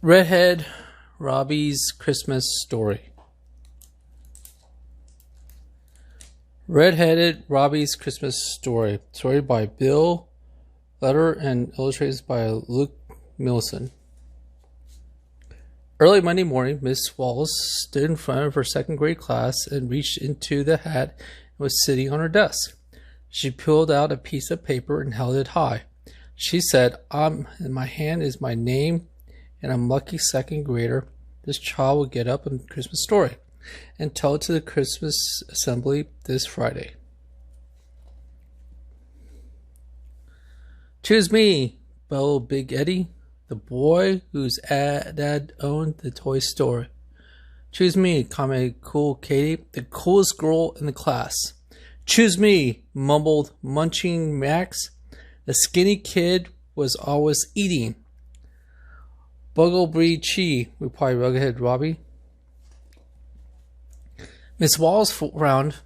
Redheaded Robbie's Christmas Story. Redheaded Robbie's Christmas Story. Story by Bill Luttrell and illustrated by Luke Milson. Early Monday morning, Miss Wallace stood in front of her second grade class and reached into the hat and was sitting on her desk. She pulled out a piece of paper and held it high. She said, in my hand is my name, and I'm lucky second grader. This child will get up a Christmas story and tell it to the Christmas assembly this Friday. Choose me, bellowed Big Eddie, the boy whose dad owned the toy store. Choose me, commented Cool Katie, the coolest girl in the class. Choose me, mumbled Munching Max. The skinny kid was always eating. Bugglebee Chee, replied Redheaded Robbie. Miss Wallace frowned.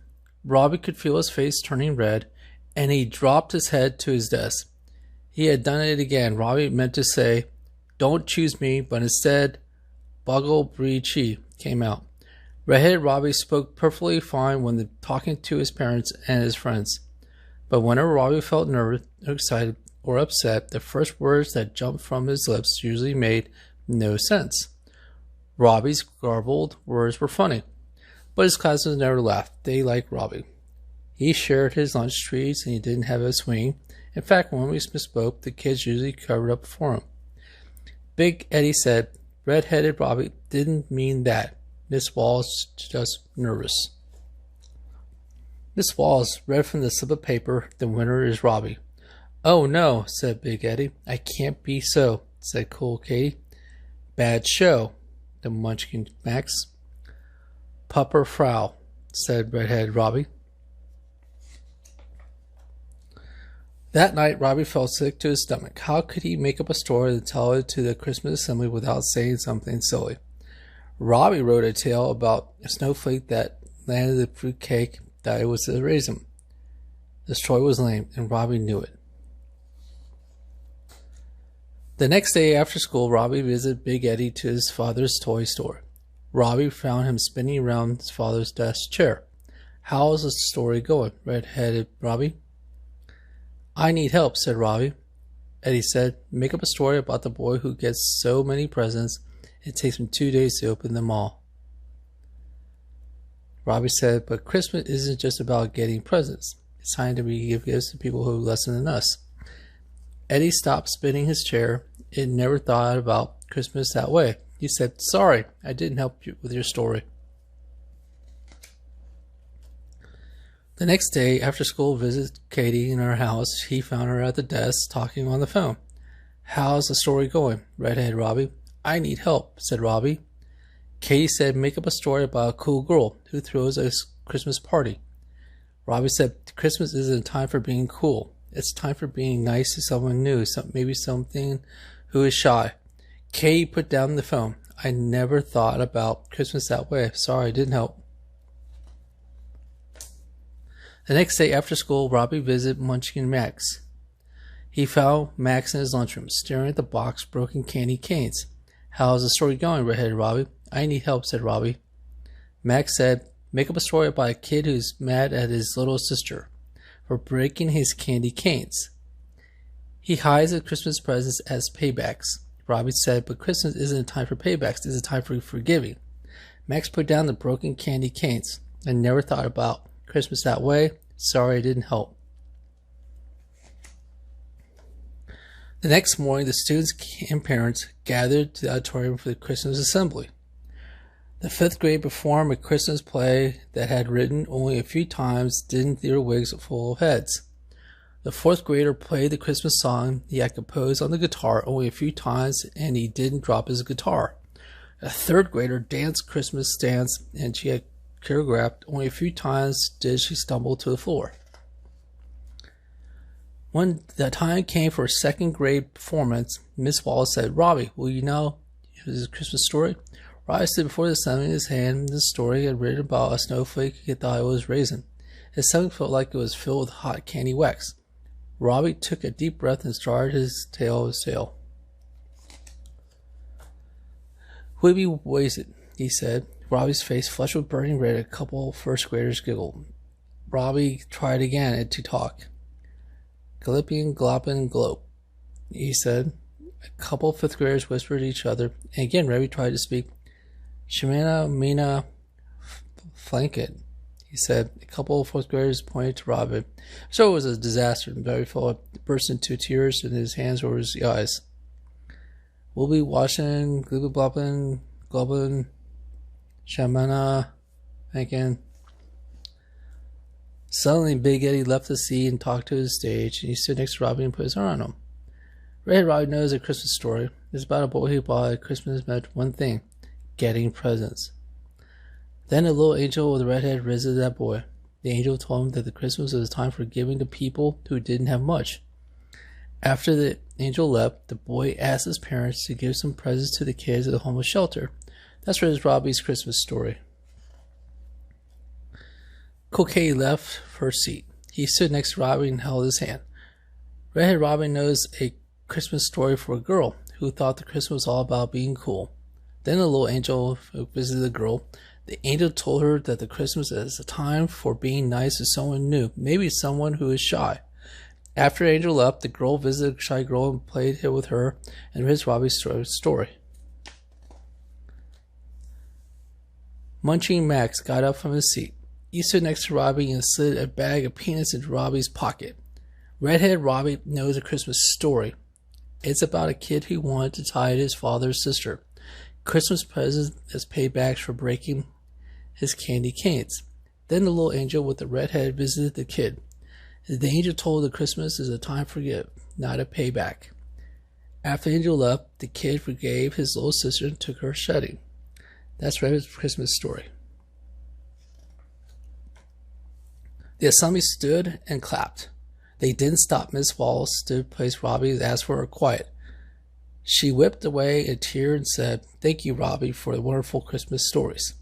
Robbie could feel his face turning red, and he dropped his head to his desk. He had done it again. Robbie meant to say, "Don't choose me," but instead, Bugglebee Chee came out. Redheaded Robbie spoke perfectly fine when talking to his parents and his friends. But whenever Robbie felt nervous, excited, or upset, the first words that jumped from his lips usually made no sense. Robbie's garbled words were funny, but his classmates never laughed. They liked Robbie. He shared his lunch treats and he didn't have a swing. In fact, when we misspoke, the kids usually covered up for him. Big Eddie said, "Redheaded Robbie didn't mean that. Miss Wallace just nervous." Miss Wallace read from the slip of paper, "The winner is Robbie." "Oh no," said Big Eddie. "I can't be so," said Cool Katie. "Bad show," the Munchkin Max. "Pupper Frau," said Redheaded Robbie. That night, Robbie felt sick to his stomach. How could he make up a story and tell it to the Christmas assembly without saying something silly? Robbie wrote a tale about a snowflake that landed the fruit cake that it was a raisin. The story was lame, and Robbie knew it. The next day after school, Robbie visited Big Eddie to his father's toy store. Robbie found him spinning around his father's desk chair. "How's the story going, Redheaded Robbie?" "I need help," said Robbie. Eddie said, "Make up a story about the boy who gets so many presents it takes him 2 days to open them all." Robbie said, "But Christmas isn't just about getting presents. It's time to give gifts to people who are less than us." Eddie stopped spinning his chair. It never thought about Christmas that way. He said, "Sorry, I didn't help you with your story." The next day, after school visited Katie in her house, he found her at the desk talking on the phone. "How's the story going, Redheaded Robbie?" "I need help," said Robbie. Katie said, "Make up a story about a cool girl who throws a Christmas party." Robbie said, "Christmas isn't a time for being cool. It's time for being nice to someone new, maybe something who is shy." Katie put down the phone. "I never thought about Christmas that way. Sorry, I didn't help." The next day after school, Robbie visited Munchkin Max. He found Max in his lunchroom, staring at the box of broken candy canes. "How's the story going, Redheaded Robbie?" "I need help," said Robbie. Max said, "Make up a story about a kid who's mad at his little sister for breaking his candy canes. He hides the Christmas presents as paybacks." Robbie said, "But Christmas isn't a time for paybacks. It's a time for forgiving." Max put down the broken candy canes. "I never thought about Christmas that way. Sorry, I didn't help." The next morning, the students and parents gathered to the auditorium for the Christmas assembly. The fifth grade performed a Christmas play that had written only a few times, didn't their wigs full of heads. The fourth grader played the Christmas song he had composed on the guitar only a few times, and he didn't drop his guitar. A third grader danced Christmas dance, and she had choreographed only a few times did she stumble to the floor. When the time came for a second grade performance, Miss Wallace said, "Robbie, will you now use a Christmas story?" Robbie stood before the assembly in his hand. The story he had written about a snowflake he thought it was raisin. His stomach felt like it was filled with hot candy wax. Robbie took a deep breath and started his tale of sail. We'll be wasted, he said. Robbie's face flushed with burning red. A couple first graders giggled. Robbie tried again to talk. Galipping, glopping, glope, he said. A couple fifth graders whispered to each other, and again Robbie tried to speak. Shemana, Mina, flanket, he said. A couple of fourth graders pointed to Robbie. So it was a disaster, and Robbie burst into tears, and his hands over his eyes. We'll be washing, glibby blopping, globbing, Shemana, thinking. Suddenly, Big Eddie left the seat and talked to the stage, and he stood next to Robbie and put his arm on him. Redheaded Robbie knows a Christmas story. It's about a boy who bought at Christmas meant one thing: getting presents. Then a little angel with a red head visited that boy. The angel told him that the Christmas was a time for giving to people who didn't have much. After the angel left, the boy asked his parents to give some presents to the kids at the homeless shelter. That's Redheaded Robbie's Christmas story. Coquet left her seat. He stood next to Robbie and held his hand. Redheaded Robbie knows a Christmas story for a girl who thought the Christmas was all about being cool. Then the little angel visited the girl. The angel told her that the Christmas is a time for being nice to someone new, maybe someone who is shy. After the angel left, the girl visited the shy girl and played with her and read Robbie's story. Munching Max got up from his seat. He stood next to Robbie and slid a bag of peanuts into Robbie's pocket. Redheaded Robbie knows a Christmas story. It's about a kid who wanted to tie his father's sister. Christmas present as payback for breaking his candy canes. Then the little angel with the red head visited the kid. The angel told the Christmas is a time for gift, not a payback. After the angel left, the kid forgave his little sister and took her shedding. That's Redhead's Christmas story. The assembly stood and clapped. They didn't stop. Miss Wallace stood place Robbie and asked for her quiet. She whipped away a tear and said, "Thank you, Robbie, for the wonderful Christmas stories.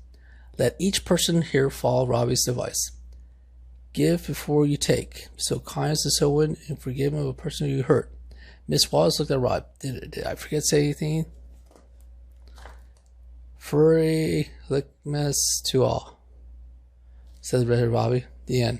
Let each person here follow Robbie's advice. Give before you take. Show kindness to someone and forgive a person who you hurt." Miss Wallace looked at Rob. Did I forget to say anything? Furry lickmas to all, said Redheaded Robbie. The end.